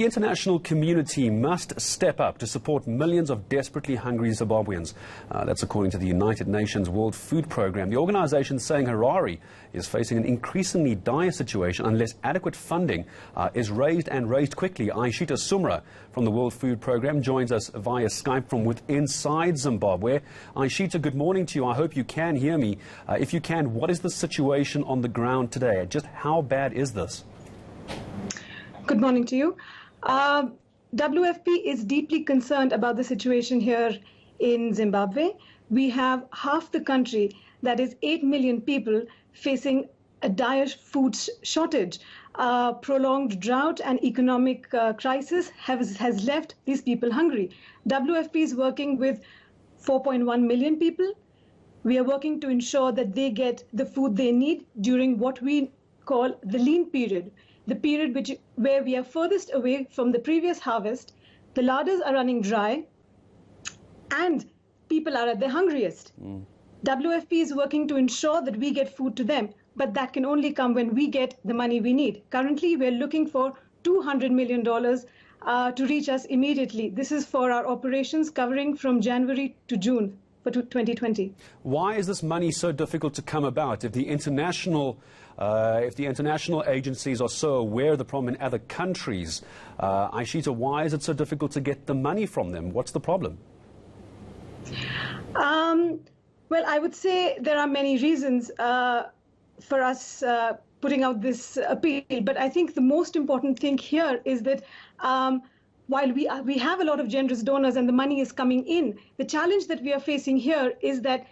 The international community must step up to support millions of desperately hungry Zimbabweans. That's according to the United Nations World Food Programme. The organisation saying Harare is facing an increasingly dire situation unless adequate funding is raised quickly. Aishita Sumra from the World Food Programme joins us via Skype from inside Zimbabwe. Aishita, good morning to you. I hope you can hear me. If you can, what is the situation on the ground today? Just how bad is this? Good morning to you. WFP is deeply concerned about the situation here in Zimbabwe. We have half the country, that is 8 million people, facing a dire food shortage. Prolonged drought and economic crisis has left these people hungry. WFP is working with 4.1 million people. We are working to ensure that they get the food they need during what we call the lean period. The period where we are furthest away from the previous harvest, the larders are running dry, and people are at their hungriest. WFP is working to ensure that we get food to them, but that can only come when we get the money we need. Currently, we're looking for $200 million to reach us immediately. This is for our operations covering from January to June for 2020. Why is this money so difficult to come about? If the international agencies are so aware of the problem in other countries, Aishita, why is it so difficult to get the money from them? What's the problem? Well, I would say there are many reasons for us putting out this appeal, but I think the most important thing here is that while we have a lot of generous donors and the money is coming in, the challenge that we are facing here is that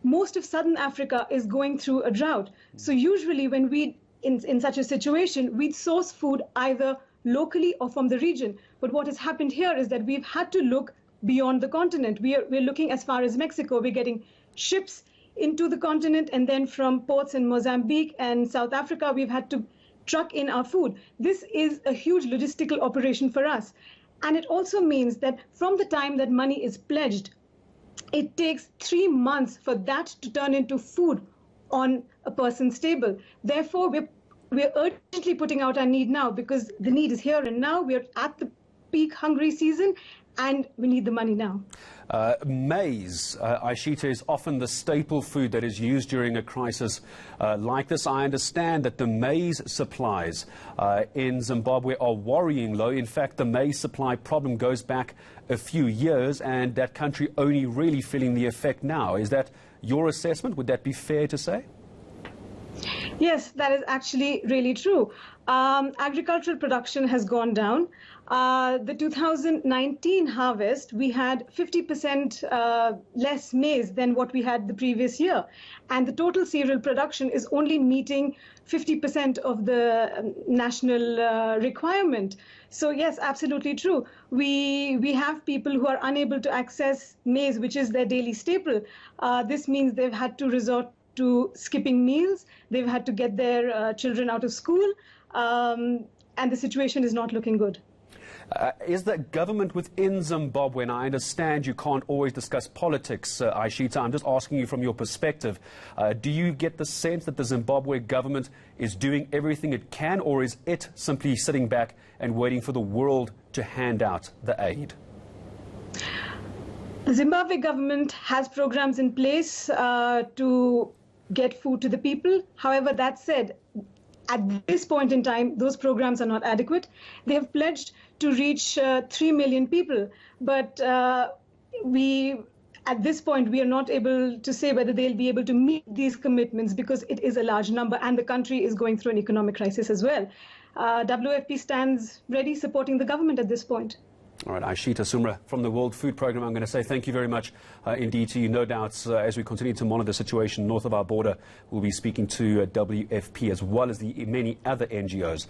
most of Southern Africa is going through a drought. So usually when in such a situation, we'd source food either locally or from the region. But what has happened here is that we've had to look beyond the continent. We're looking as far as Mexico. We're getting ships into the continent, and then from ports in Mozambique and South Africa, we've had to truck in our food. This is a huge logistical operation for us. And it also means that from the time that money is pledged, it takes 3 months for that to turn into food on a person's table. Therefore, we're urgently putting out our need now because the need is here and now. We're at the peak hungry season and we need the money now. Maize, Aishita, is often the staple food that is used during a crisis like this. I understand that the maize supplies in Zimbabwe are worrying low. In fact, the maize supply problem goes back a few years, and that country only really feeling the effect now. Is that your assessment? Would that be fair to say? Yes, that is actually really true. Agricultural production has gone down. The 2019 harvest, we had 50% less maize than what we had the previous year. And the total cereal production is only meeting 50% of the national requirement. So yes, absolutely true. We have people who are unable to access maize, which is their daily staple. This means they've had to resort to skipping meals. They've had to get their children out of school. And the situation is not looking good. Is the government within Zimbabwe, and I understand you can't always discuss politics, Aishita, I'm just asking you from your perspective, do you get the sense that the Zimbabwe government is doing everything it can, or is it simply sitting back and waiting for the world to hand out the aid? The Zimbabwe government has programs in place to get food to the people. However, that said, at this point in time, those programs are not adequate. They have pledged to reach 3 million people, but at this point, we are not able to say whether they'll be able to meet these commitments because it is a large number and the country is going through an economic crisis as well. WFP stands ready supporting the government at this point. All right, Aishita Sumra from the World Food Programme, I'm going to say thank you very much indeed to you. No doubts, as we continue to monitor the situation north of our border, we'll be speaking to WFP as well as the many other NGOs